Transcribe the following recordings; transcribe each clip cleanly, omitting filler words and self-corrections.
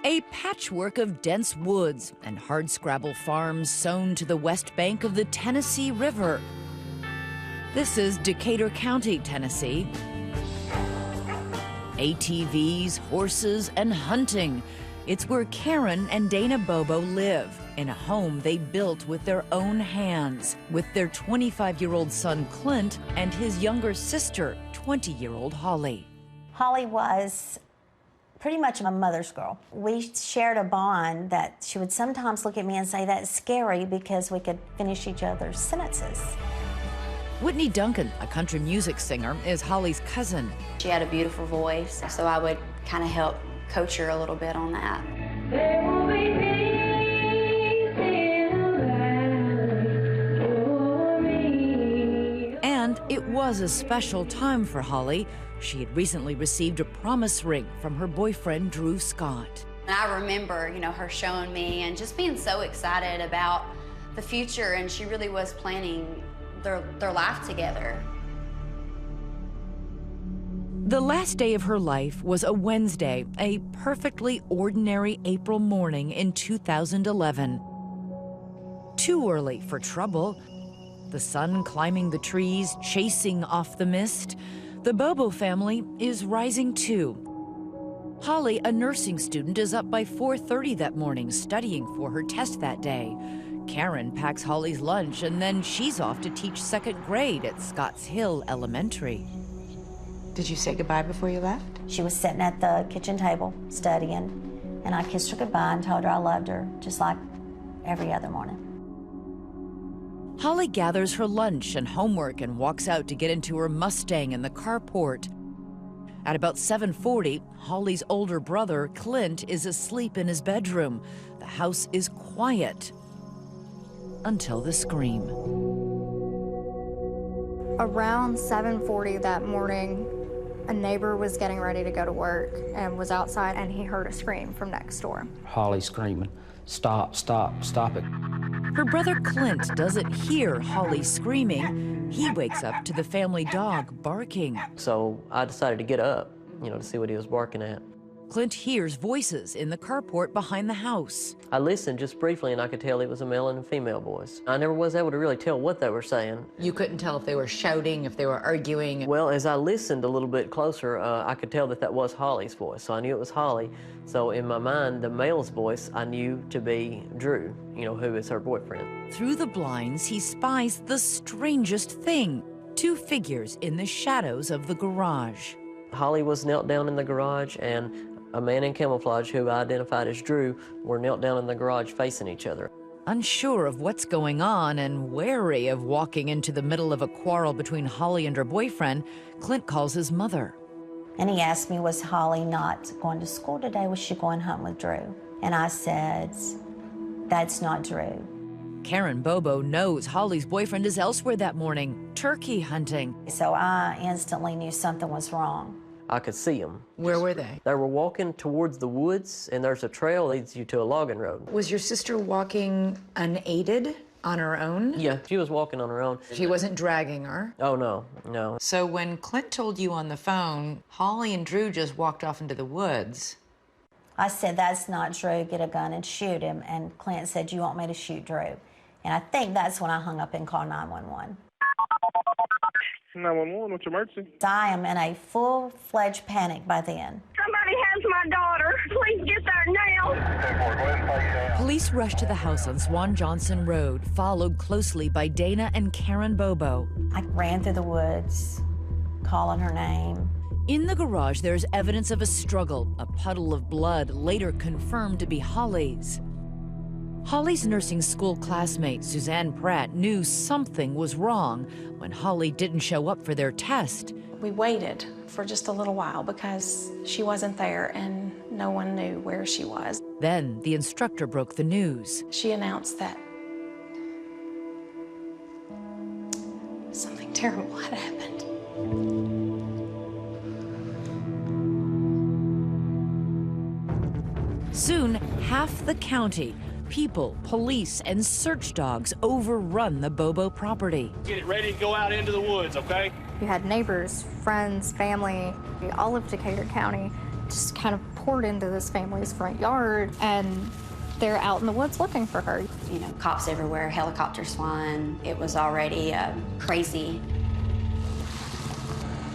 A patchwork of dense woods and hardscrabble farms sown to the west bank of the Tennessee River. This is Decatur County, Tennessee. ATVs, horses, and hunting. It's where Karen and Dana Bobo live, in a home they built with their own hands, with their 25-year-old son, Clint, and his younger sister, 20-year-old Holly. Holly was pretty much my mother's girl. We shared a bond that she would sometimes look at me and say, "That's scary," because we could finish each other's sentences. Whitney Duncan, a country music singer, is Holly's cousin. She had a beautiful voice, so I would kind of help coach her a little bit on that. There will be peace in the valley for me. And it was a special time for Holly. She had recently received a promise ring from her boyfriend, Drew Scott. And I remember, her showing me and just being so excited about the future, and she really was planning their life together. The last day of her life was a Wednesday, a perfectly ordinary April morning in 2011. Too early for trouble. The sun climbing the trees, chasing off the mist. The Bobo family is rising too. Holly, a nursing student, is up by 4:30 that morning studying for her test that day. Karen packs Holly's lunch, and then she's off to teach second grade at Scotts Hill Elementary. Did you say goodbye before you left? She was sitting at the kitchen table studying, and I kissed her goodbye and told her I loved her, just like every other morning. Holly gathers her lunch and homework and walks out to get into her Mustang in the carport. At about 7:40, Holly's older brother, Clint, is asleep in his bedroom. The house is quiet until the scream. Around 7:40 that morning, a neighbor was getting ready to go to work and was outside, and he heard a scream from next door. Holly screaming, "Stop, stop, stop it." Her brother Clint doesn't hear Holly screaming. He wakes up to the family dog barking. So I decided to get up, to see what he was barking at. Clint hears voices in the carport behind the house. I listened just briefly, and I could tell it was a male and a female voice. I never was able to really tell what they were saying. You couldn't tell if they were shouting, if they were arguing? Well, as I listened a little bit closer, I could tell that was Holly's voice, so I knew it was Holly. So in my mind, the male's voice I knew to be Drew, who is her boyfriend. Through the blinds, he spies the strangest thing. Two figures in the shadows of the garage. Holly was knelt down in the garage, and a man in camouflage, who I identified as Drew, were knelt down in the garage facing each other. Unsure of what's going on and wary of walking into the middle of a quarrel between Holly and her boyfriend, Clint calls his mother. And he asked me, was Holly not going to school today? Was she going home with Drew? And I said, that's not Drew. Karen Bobo knows Holly's boyfriend is elsewhere that morning, turkey hunting. So I instantly knew something was wrong. I could see them. Where were they? They were walking towards the woods, and there's a trail that leads you to a logging road. Was your sister walking unaided on her own? Yeah, she was walking on her own. She wasn't dragging her? Oh, no, no. So when Clint told you on the phone, Holly and Drew just walked off into the woods. I said, that's not Drew, get a gun and shoot him. And Clint said, you want me to shoot Drew? And I think that's when I hung up and called 911. 911, what's your emergency? I am in a full-fledged panic by then. Somebody has my daughter. Please get there now. Police rushed to the house on Swan Johnson Road, followed closely by Dana and Karen Bobo. I ran through the woods, calling her name. In the garage, there's evidence of a struggle, a puddle of blood later confirmed to be Holly's. Holly's nursing school classmate, Suzanne Pratt, knew something was wrong when Holly didn't show up for their test. We waited for just a little while because she wasn't there and no one knew where she was. Then the instructor broke the news. She announced that something terrible had happened. Soon, half the county, people, police, and search dogs overrun the Bobo property. Get ready to go out into the woods, okay? You had neighbors, friends, family, all of Decatur County just kind of poured into this family's front yard, and they're out in the woods looking for her. You know, cops everywhere, helicopters flying. It was already crazy.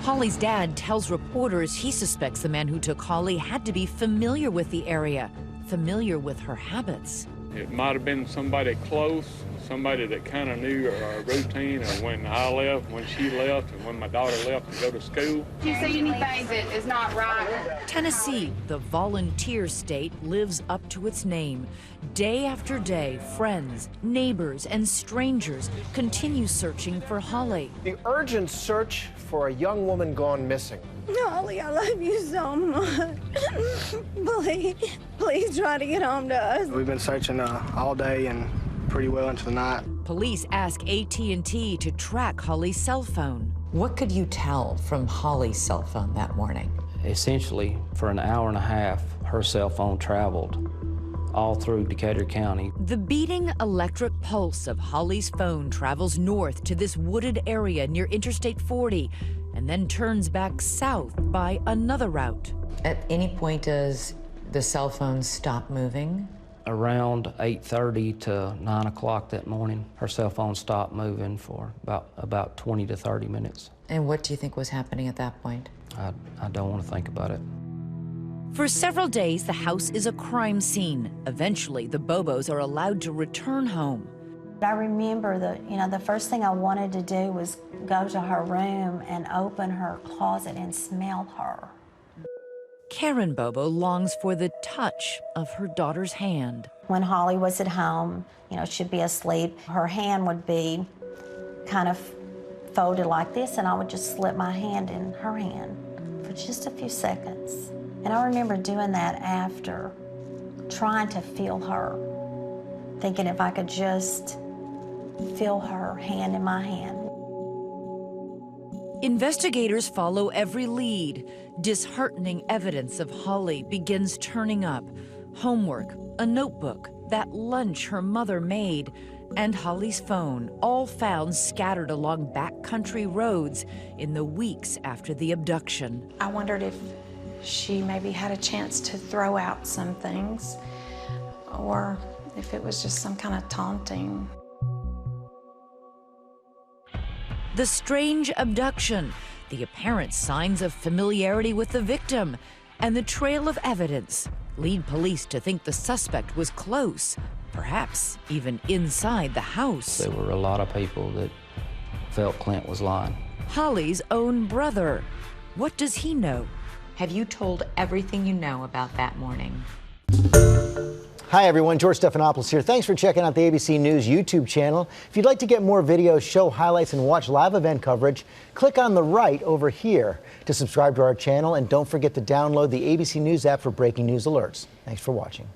Holly's dad tells reporters he suspects the man who took Holly had to be familiar with the area, familiar with her habits. It might have been somebody close, somebody that kind of knew our routine, or when I left, when she left, and when my daughter left to go to school. If you see anything that is not right. Tennessee, the volunteer state, lives up to its name. Day after day, friends, neighbors, and strangers continue searching for Holly. The urgent search for a young woman gone missing. Holly, I love you so much. Please try to get home to us. We've been searching all day and pretty well into the night. Police ask AT&T to track Holly's cell phone. What could you tell from Holly's cell phone that morning? Essentially, for an hour and a half, her cell phone traveled all through Decatur County. The beating electric pulse of Holly's phone travels north to this wooded area near Interstate 40 and then turns back south by another route. At any point, does the cell phone stop moving? Around 8:30 to 9 o'clock that morning, her cell phone stopped moving for about 20 to 30 minutes. And what do you think was happening at that point? I don't want to think about it. For several days, the house is a crime scene. Eventually, the Bobos are allowed to return home. I remember the first thing I wanted to do was go to her room and open her closet and smell her. Karen Bobo longs for the touch of her daughter's hand. When Holly was at home, she'd be asleep, her hand would be kind of folded like this, and I would just slip my hand in her hand for just a few seconds. And I remember doing that after, trying to feel her, thinking if I could just feel her hand in my hand. Investigators follow every lead. Disheartening evidence of Holly begins turning up. Homework, a notebook, that lunch her mother made, and Holly's phone, all found scattered along backcountry roads in the weeks after the abduction. I wondered if she maybe had a chance to throw out some things, or if it was just some kind of taunting. The strange abduction, the apparent signs of familiarity with the victim, and the trail of evidence lead police to think the suspect was close, perhaps even inside the house. There were a lot of people that felt Clint was lying. Holly's own brother. What does he know? Have you told everything you know about that morning? Hi everyone, George Stephanopoulos here. Thanks for checking out the ABC News YouTube channel. If you'd like to get more videos, show highlights, and watch live event coverage, click on the right over here to subscribe to our channel, and don't forget to download the ABC News app for breaking news alerts. Thanks for watching.